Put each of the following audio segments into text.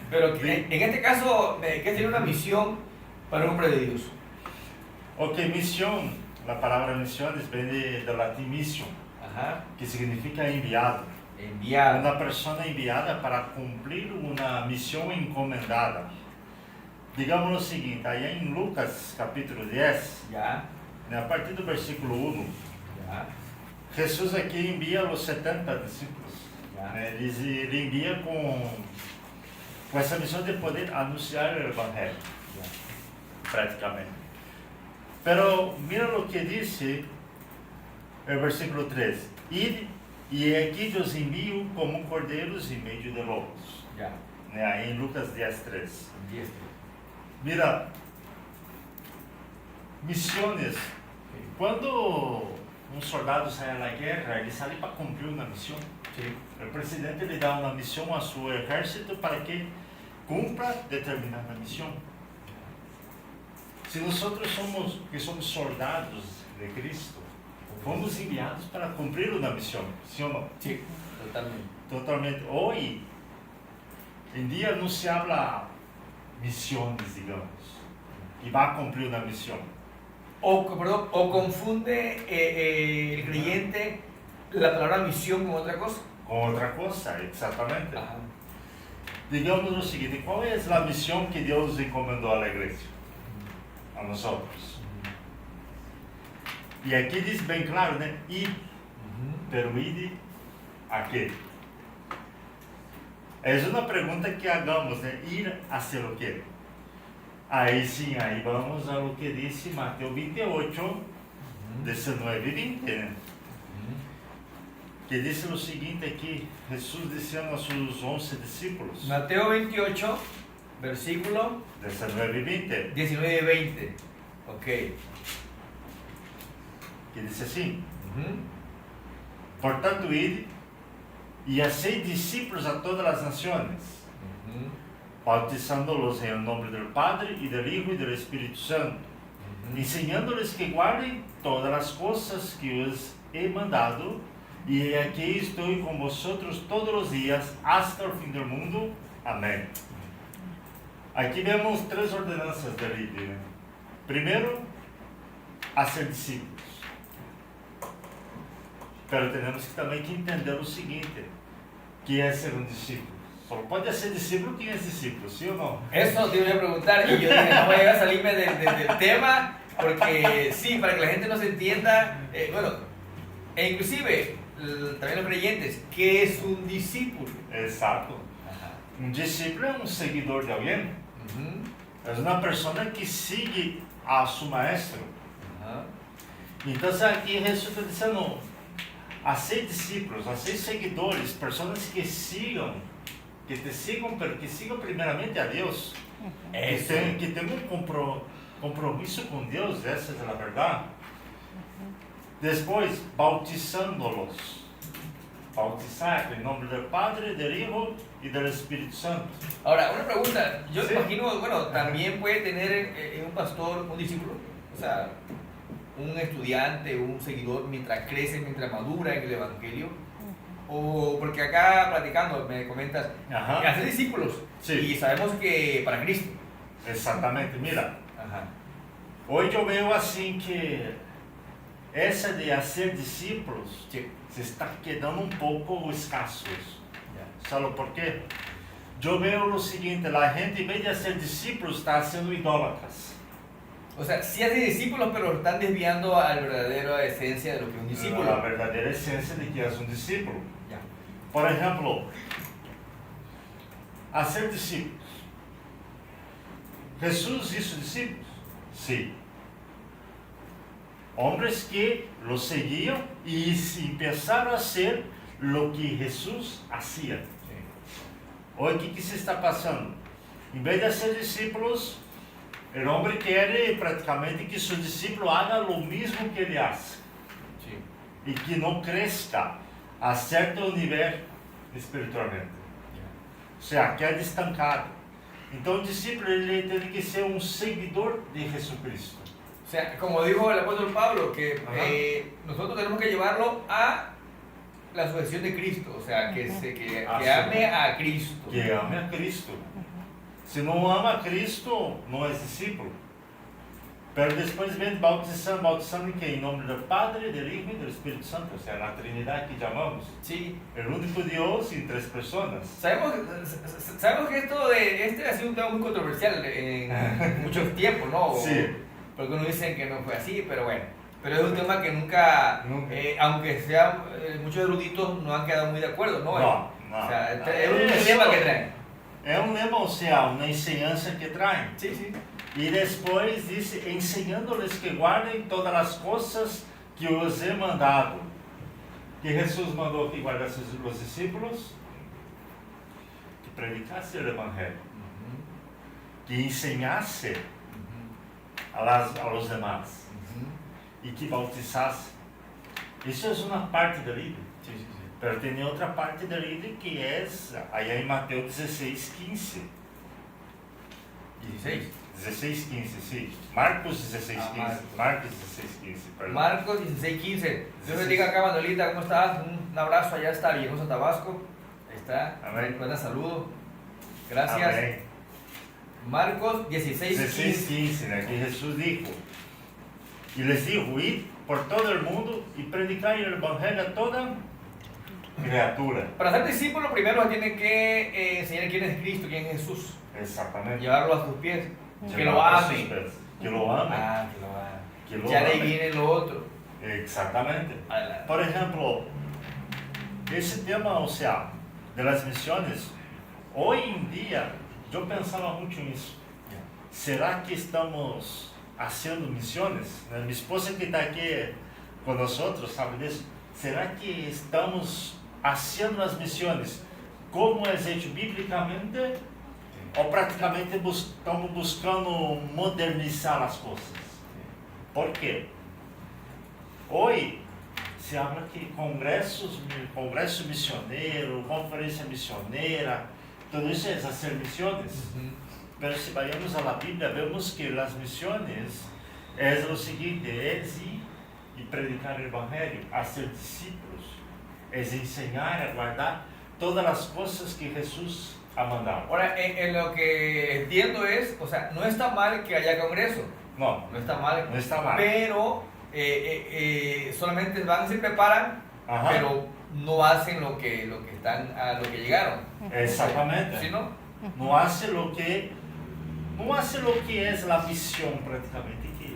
Pero en este caso, ¿qué sería una misión para un hombre de Dios? Ok, misión, la palabra misión viene del latín mission, Ajá. que significa enviado. Enviado. Una persona enviada para cumplir una misión encomendada. Digamos lo seguinte, allá en Lucas capítulo 10, Ya. a partir do versículo 1, Ya. Jesús aqui envia os 70 discípulos. Ya. Ele envia com essa missão de poder anunciar o Evangelho, praticamente. Pero mira lo que dice el versículo 3. Id, e aqui os envio como cordeiros em meio de lobos. Ya. Aí em Lucas 10, 3. 10. Mira, missões. Quando um soldado sai à guerra, ele sai para cumprir uma missão. Sí. O presidente lhe dá uma missão a seu exército para que cumpra determinada missão. Se nós somos soldados de Cristo, fomos enviados para cumprir uma missão, sim ou não? Sí, totalmente. Totalmente. Hoje em dia não se habla missões, digamos, que vai cumprir uma missão. O confunde el creyente la palabra misión con otra cosa. Com outra coisa, exatamente. Ajá. Digamos o seguinte, qual é a missão que Deus encomendou à igreja? A nós outros. E aqui diz bem claro, né? Ir, pero ide a quê? É uma pergunta que hagamos, né? Ir a ser o quê? Aí sim, aí vamos ao que disse Mateus 28, 19 e 20, né? Que diz o seguinte aqui, Jesus dizendo aos seus 11 discípulos. Mateo 28, versículo 19 e 20. 19 y 20. Ok. Que diz assim: Portanto, ide e hacei discípulos a todas as nações, bautizando-los em nome do Padre e do Hijo e do Espírito Santo, ensinando-lhes que guardem todas as coisas que os he mandado, e aqui estou com vosotros todos os dias, hasta o fim do mundo. Amém. Aqui vemos 3 ordenanças da lei. Né? Primeiro, a ser discípulos. Pero temos que também que entender o seguinte, que é ser um discípulo. Só pode ser discípulo quem é discípulo, ¿sí o no? Eso te voy a preguntar y yo dije, no voy a llegar a salirme del tema porque sí, para que la gente no se entienda, bueno, e inclusive también los creyentes, ¿qué es un discípulo? Exato. Ajá. Um discípulo é um seguidor de alguém. É uma pessoa que sigue a seu maestro. Ajá. Então aqui Jesus está dizendo, a ser discípulos, a ser seguidores, pessoas que sigam, que te sigam, pero que sigam primeiramente a Deus, que tenham um compromisso com Deus, essa é a verdade. Depois, bautizando-los. Bautizar em nome do Padre, do Hijo e do Espírito Santo. Ahora, una pregunta, yo Sí. imagino, bueno, también puede tener un pastor, un discípulo, o sea, un estudiante, un seguidor, mientras crece, mientras madura en el Evangelio, o porque acá platicando me comentas, Ajá. hacer discípulos, Sí. y sabemos que para Cristo. Exatamente, mira, Ajá. hoje eu vejo assim que essa de ser discípulos Sí. se está quedando um pouco escasso. Ya. Sabe por quê? Eu vejo o seguinte, a gente em vez de ser discípulos está sendo idólatras. O sea, sí hacen discípulos, pero están desviando a la verdadera esencia de lo que es un discípulo. A verdadeira essência de que és um discípulo. Ya. Por exemplo, a ser discípulos. Jesus hizo discípulos? Sim. Homens que lo seguiam e empezaram a ser lo que Jesus hacía. Sí. Hoje, o que se está passando? Em vez de ser discípulos, o homem quer praticamente que seu discípulo haga o mesmo que ele faz. Sí. E que não cresça a certo nível espiritualmente. Ya. Ou seja, queda estancado. Então, o discípulo ele tem que ser um seguidor de Jesucristo. O sea, como dijo el apóstol Pablo, que Ajá. nosotros tenemos que llevarlo a la sujeción de Cristo, o sea, que Así ame es. a Cristo. Que ame a Cristo. Se não ama a Cristo, não é discípulo. Pero después ven bautizando em quem? Em nome do Padre, do Hijo e do Espírito Santo, ou seja, na Trinidade que chamamos. Sí. El único Dios en tres personas. Sabemos que este ha sido un tema muy controversial en muchos tiempos, ¿no? Sí. Porque uno dicen que no fue así, pero bueno. Pero es un tema que nunca. Aunque sean muchos eruditos, no han quedado muy de acuerdo, ¿no? No, O sea, es un tema que traen. É um lema, ou seja, uma enseñança que traem. Sí, sí. E depois diz, ensinando-lhes que guardem todas as coisas que os he mandado. Que Jesus mandou que guardasse os discípulos, que predicasse o Evangelho, que ensinasse a los demás e que bautizasse. Isso é uma parte da Bíblia. Sí, sí, sí. Pero tem outra parte da Bíblia que é aí em Mateus 16:15. 16. 16:15, sim. Marcos 16:15. Marcos 16:15, perdão. Marcos 16:15. Dios bendiga acá, Manuelita, ¿cómo estás? Un abrazo allá está Villahermosa, Tabasco. Ahí está. Amén. Buena saludo. Gracias. Amém. Marcos 16:15. 16:15, né? Que Jesus dijo. E les dijo, id por todo el mundo e predicai el evangelho a toda criatura. Para ser discípulo primero tiene que enseñar quién es Cristo, quién es Jesús. Exatamente. Llevarlo a sus pies. Que lo Llevar a sus ame. pés. Que lo ame. Ah, que lo ame. Que lo Ya de ahí ame. viene lo otro. Exatamente. Adelante. Por exemplo, esse tema, ou seja, das missões, hoje em dia, eu pensava muito nisso. Será que estamos fazendo missões? Minha esposa que está aqui conosco sabe disso. Será que estamos fazendo as missões como é feito biblicamente ou praticamente estamos buscando modernizar as coisas? Por quê? Hoje se habla que congresso missioneiro, conferência missioneira, tudo isso é fazer missões. Mas se vayamos a la Bíblia, vemos que as missões é o seguinte, é ir e predicar o Evangelho, a ser discípulos, é ensinar a guardar todas as coisas que Jesus ha mandado. Ahora, en lo que entiendo es, o sea, no está mal que haya congreso. Não, No está mal. não está mal. Pero solamente van, se preparan, Ajá. pero no hacen lo que están, a lo que llegaron. Exatamente. ¿Sí, no? Não hace lo que é a missão praticamente que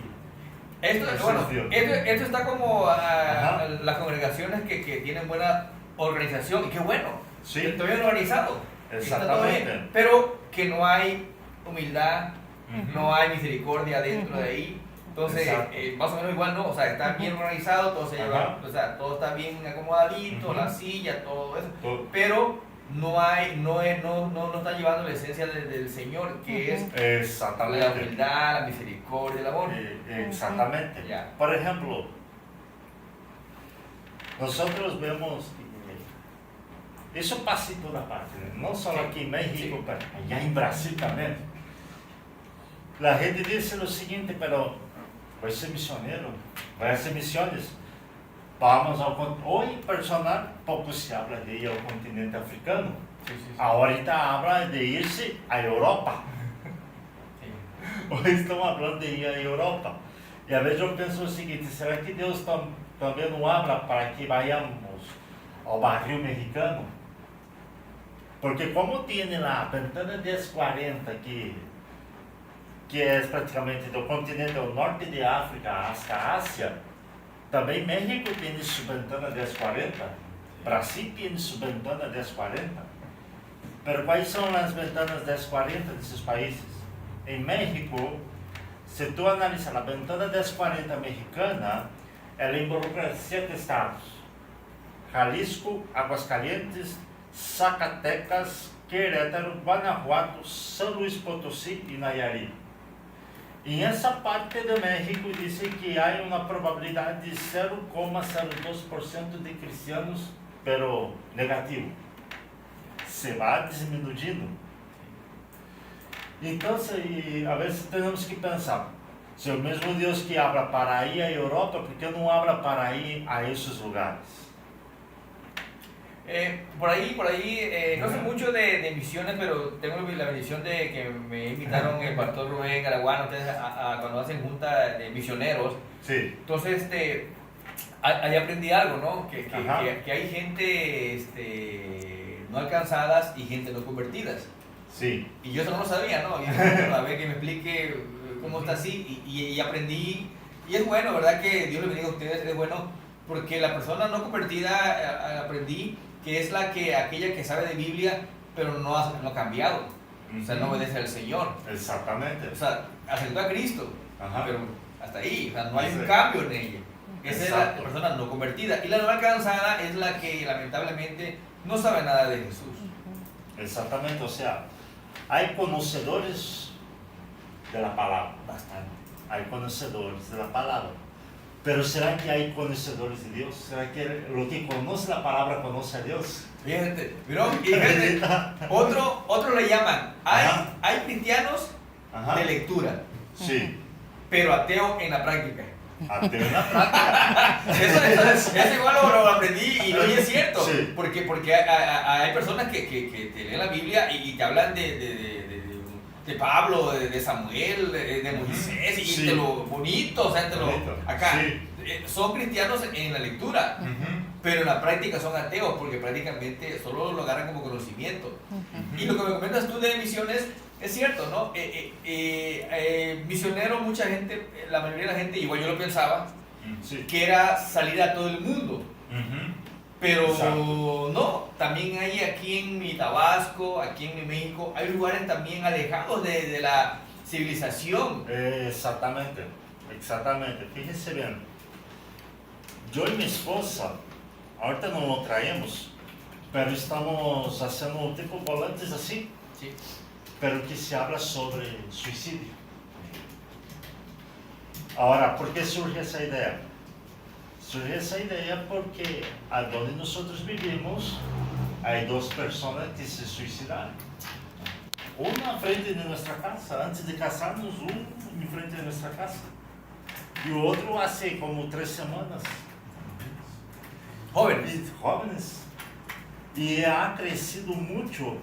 Esto, Eso bueno, es Dios. esto está como Ajá. las congregaciones que tienen buena organización, y qué bueno, Sí. que está bien organizado, está todo bien, Exactamente. pero que no hay humildad, Ujú. no hay misericordia dentro de ahí. Entonces, Exacto. más o menos igual, ¿no? O sea, está bien organizado, todo se lleva, Ajá. o sea, todo está bien acomodadito, Ujú. la silla, todo eso, Todo. pero no está llevando la esencia del Señor, que es la Exatamente. humildad, la misericordia, el amor. Exatamente. Ya. Por ejemplo, nosotros vemos que eso pasa en toda parte, ¿no? No solo Sí. aquí en México, Sí. pero allá en Brasil también. La gente dice lo siguiente, pero voy a ser misionero, voy a hacer misiones. Vamos ao hoy personal poco se habla de ir al continente africano. Sí, sí, sí. Ahorita habla de irse a Europa. Sí. Hoje estão falando de ir à Europa. E às vezes eu penso o seguinte, será que Deus também não habla para que vayamos ao barril mexicano? Porque como tem lá a ventana 1040 que é praticamente do continente do norte de África hasta a Ásia, também México tem sua ventana 1040, Brasil tem sua ventana 1040. Pero quais são as ventanas 1040 desses países? Em México, se tu analisar a ventana 1040 mexicana, ela involucra 7 estados: Jalisco, Aguascalientes, Zacatecas, Querétaro, Guanajuato, São Luís Potosí e Nayarit. Em essa parte de México dizem que há uma probabilidade de 0,02% de cristianos, pero negativo. Se vai diminuindo. Então, a vezes temos que pensar, se o mesmo Deus que habla para ir à Europa, por que não habla para ir a esses lugares? Por ahí, no sé mucho de misiones, pero tengo la bendición de que me invitaron el pastor Rubén Araguano, ustedes cuando hacen junta de misioneros. Sí. Entonces, ahí aprendí algo, ¿no? Ajá. Que hay gente no alcanzadas y gente no convertidas. Sí. Y yo eso no lo sabía, ¿no? Y a ver que me explique cómo está así y aprendí. Y es bueno, ¿verdad? Que Dios le bendiga a ustedes, es bueno, porque la persona no convertida, aprendí que es aquella que sabe de Biblia, pero no ha cambiado. O sea, no obedece al Señor. Exactamente. O sea, aceptó a Cristo, Ajá. pero hasta ahí, o sea, no hay un Sí. cambio en ella. Esa es la Exacto. persona no convertida. Y la no alcanzada es la que lamentablemente no sabe nada de Jesús. Exactamente, o sea, hay conocedores de la palabra, Bastante. hay conocedores de la palabra, pero ¿será que hay conocedores de Dios? ¿Será que lo que conoce la palabra conoce a Dios? Fíjate, pero y fíjate, otro le llaman, Ajá. hay cristianos Ajá. de lectura, Sí, pero ateo en la práctica. ateo en la práctica. Eso igual lo aprendí y hoy es cierto, Sí. porque hay personas que te leen la Biblia y te hablan de Pablo, de Samuel, de Moisés, y Sí. te lo bonito, o sea, Bonito. acá. Sí. Son cristianos en la lectura, pero en la práctica son ateos porque prácticamente solo lo agarran como conocimiento. Y lo que me comentas tú de misiones es cierto, ¿no? Misionero, mucha gente, la mayoría de la gente, igual yo lo pensaba, Sí. que era salir a todo el mundo. Pero Exacto. no, también hay aquí en mi Tabasco, aquí en mi México, hay lugares también alejados de la civilización. Exactamente, exactamente. Fíjense bien, yo y mi esposa, ahorita no lo traemos, pero estamos haciendo tipo volantes así, Sí. pero que se habla sobre suicidio. Ahora, ¿por qué surge esa idea? Surge esa idea porque a donde nosotros vivimos hay dos personas que se suicidaron. Uno frente de nuestra casa, antes de casarnos, uno en frente de nuestra casa. Y otro hace como 3 semanas. Jóvenes. Y jóvenes. Y ha crecido mucho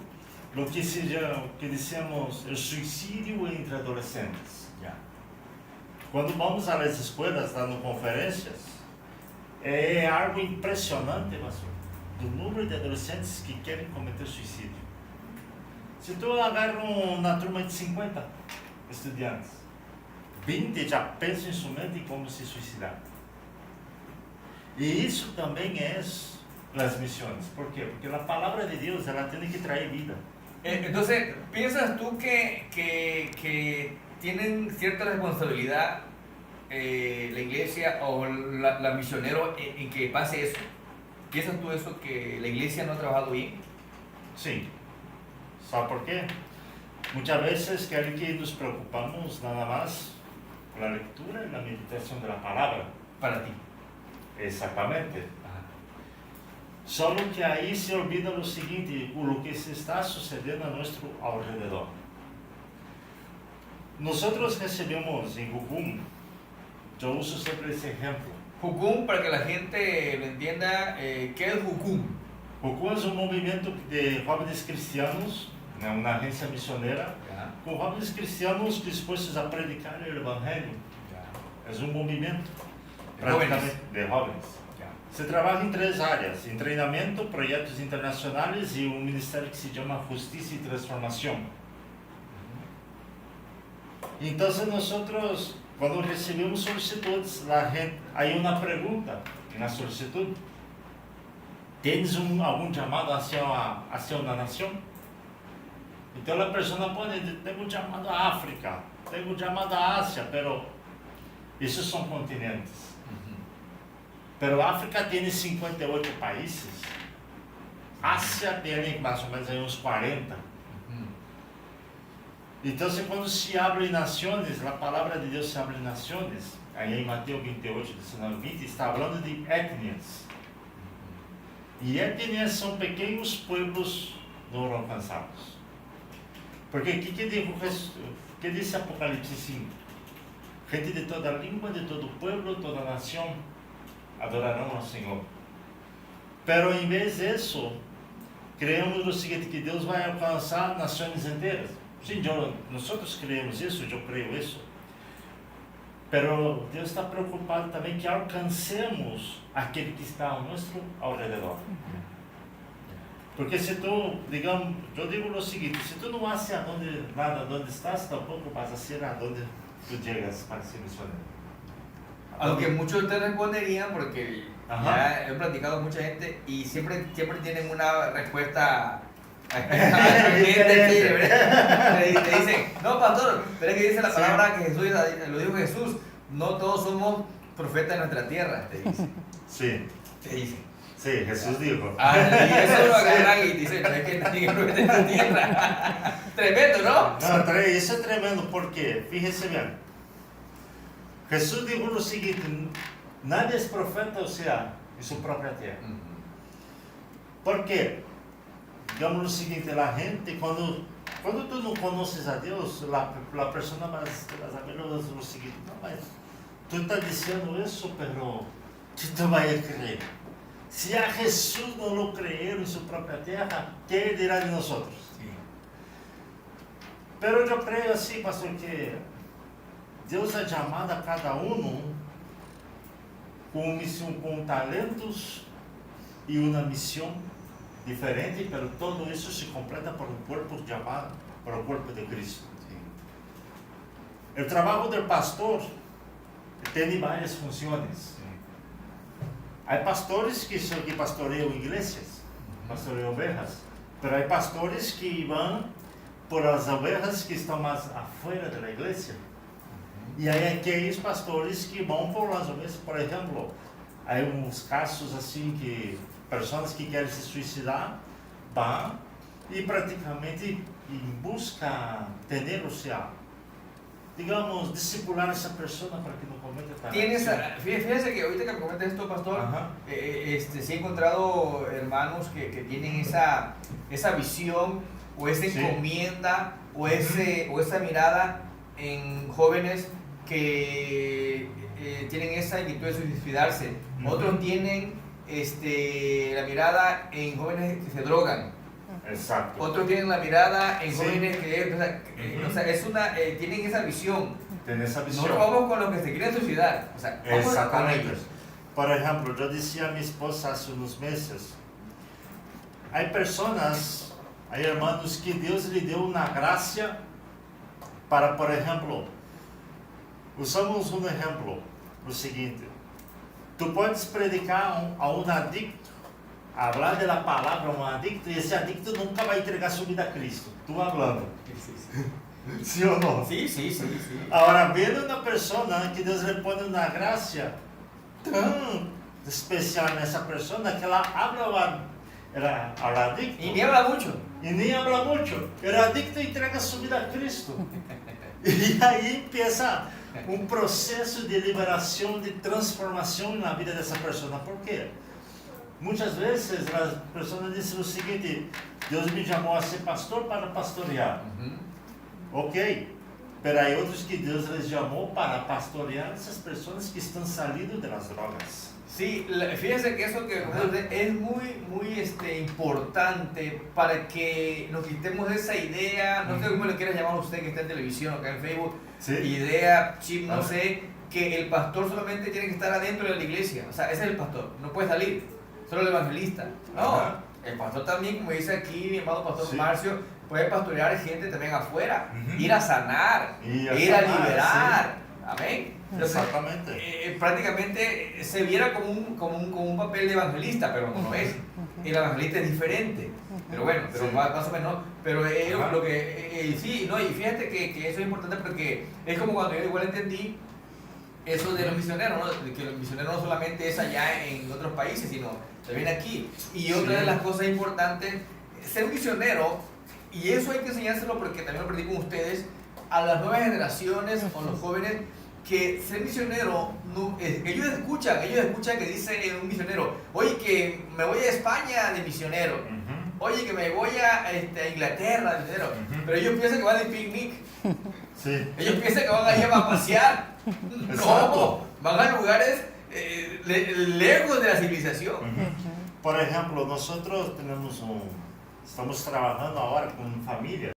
lo que se llama, que decimos, el suicidio entre adolescentes. Ya. Quando vamos a las escolas dando conferências, é algo impressionante, pastor, do número de adolescentes que querem cometer suicídio. Se tu agarra na turma de 50 estudantes, 20 já pensam somente em como se suicidar. E isso também é as missões. Por quê? Porque a palavra de Deus, ela tem que trazer vida. Entonces, ¿piensas tú que tienen cierta responsabilidad la iglesia o la misionero en que pase eso? ¿Piensas tú eso, que la iglesia no ha trabajado bien? Sim. Sabe por quê? Muitas vezes querem que nos preocupamos nada mais com a leitura e a meditação da palavra. Para ti. Exatamente. Ajá. Só que aí se olvida o seguinte, o que se está sucedendo a nosso alrededor. Nós recebemos em Jucum, eu uso sempre esse exemplo. Jucum, para que la gente lo entienda, ¿qué es Jucum? Jucum é um movimento de jovens cristianos, uma agência missioneira, Ya, com jovens cristianos dispostos a predicar o evangelho. ya. É um movimento De jóvenes. praticamente de jovens. Ya. Se trabalha em 3 áreas: em treinamento, projetos internacionais e um ministério que se chama Justiça e Transformação. Então, nós, quando recebemos solicitudes, aí uma pergunta na solicitud: tens algum chamado hacia uma nação? Então a pessoa pode dizer: tenho chamado à África, tenho chamado à Ásia, pero esses são continentes. Pero África tem 58 países, Ásia tem mais ou menos aí uns 40. Então, quando se abre nações, a palavra de Deus se abre nações, aí em Mateus 28, 19, 20, está falando de etnias. E etnias são pequenos pueblos não alcançados. Porque o que diz Apocalipse 5? Gente de toda língua, de todo pueblo, toda nação adorarão ao Senhor. Pero em vez disso, creemos o seguinte, que Deus vai alcançar nações inteiras. Sim, nós creemos isso, eu creio isso. Pero Deus está preocupado também que alcancemos aquele que está ao nosso redor. Porque se tu, digamos, eu digo o seguinte, se tu não haces nada onde estás, tampouco vas a ser aonde tu llegas para ser misionero. Aunque muchos te responderían, porque Ajá. ya he platicado con mucha gente y siempre tienen una respuesta Diferente. te dicen, no pastor, pero es que dice la Sí. palabra que Jesús, lo dijo Jesús, no todos somos profetas en nuestra tierra, te dicen. Sim, Te dicen. sim, Jesus dijo. Ah, y eso lo agarran y dicen, no es que nadie es profeta en la tierra. Tremendo, ¿no? Não, isso é tremendo, porque, fíjese bem, Jesus dijo o seguinte, nadie es profeta, o sea, em sua própria terra. Por quê? Digamos o seguinte, a gente, quando tu não conheces a Deus, a pessoa vai saber o seguinte, não, mas tu está dizendo isso, pero tu vai crer. Se a Jesus não lo creer em sua própria terra, que dirá de nós? Sí. Pero eu creio assim, pastor, que Deus ha chamado a cada com talentos e uma missão diferente, pero todo isso se completa por um corpo chamado, por o corpo de Cristo. O trabalho do pastor tem várias funções. Há pastores que pastoreiam igrejas, pastoreiam ovelhas, pero há pastores que vão por as ovelhas que estão mais afuera da igreja. E aí aqueles pastores que vão por as ovelhas, por exemplo, há uns casos assim que pessoas que querem se suicidar vão e praticamente em busca ter, o sea, digamos, discipular essa pessoa para que não cometa tal. Fíjese que ahorita que comentas esto, pastor, sí he encontrado hermanos que tienen esa visión o esa encomienda o esa mirada en jóvenes que tienen esa inquietud de suicidarse. Otros tienen la mirada en jóvenes que se drogan. Exacto. Otros tienen la mirada en jóvenes que, o sea, tienen esa visión. Tem essa visão. Nosotros vamos con los que se quieren suicidar. O sea, vamos con Exatamente. ellos. Por exemplo, eu disse a minha esposa há uns meses, há pessoas, há irmãos que Deus lhe deu uma graça para, por exemplo, usamos um exemplo, o seguinte, tu podes predicar a um adicto, falar da palavra a um adicto, e esse adicto nunca vai entregar sua vida a Cristo, tu falando. Sim ou não? Sí, sí, sí, sí. Agora, vendo uma pessoa que Deus lhe põe uma graça tão especial nessa pessoa que ela habla ao adicto. Y ni habla mucho. E nem habla muito. O adicto entrega sua vida a Cristo. E aí começa um processo de liberação, de transformação na vida dessa pessoa. Por quê? Muitas vezes as pessoas dizem o seguinte: Deus me chamou a ser pastor para pastorear. Ok, pero há outros que Deus les chamou para pastorear essas pessoas que estão saindo das drogas. Sí, fíjese que eso que es muy importante para que nos quitemos de esa idea, no sé cómo le quiera llamar usted que está en televisión o acá en Facebook, Sí. idea, chip, no sé, que el pastor solamente tiene que estar adentro de la iglesia, o sea, ese es el pastor, no puede salir, solo el evangelista. No, Ajá. el pastor también, como dice aquí mi amado pastor Sí. Marcio, puede pastorear gente también afuera, ir a sanar, Ir a ir a sanar, liberar, amén. Entonces, Exactamente. prácticamente se viera como un papel de evangelista, pero no lo es. El evangelista es diferente. Pero bueno, pero Sí. más o menos. Pero Ajá. lo que sí, no, y fíjate que eso es importante porque es como cuando yo igual entendí eso de los misioneros, ¿no? De que los misioneros no solamente es allá en otros países, sino también aquí. Y otra Sí. de las cosas importantes, ser misionero, y eso hay que enseñárselo porque también lo aprendí con ustedes, a las nuevas generaciones o los jóvenes, que ser misionero, no, ellos escuchan que dice un misionero, oye, que me voy a España de misionero, oye, que me voy a Inglaterra de misionero, pero ellos piensan que van de picnic, Sí. ellos piensan que van allá a pasear, no, Exacto. van a lugares lejos de la civilización. Por ejemplo, nosotros estamos trabajando ahora con familias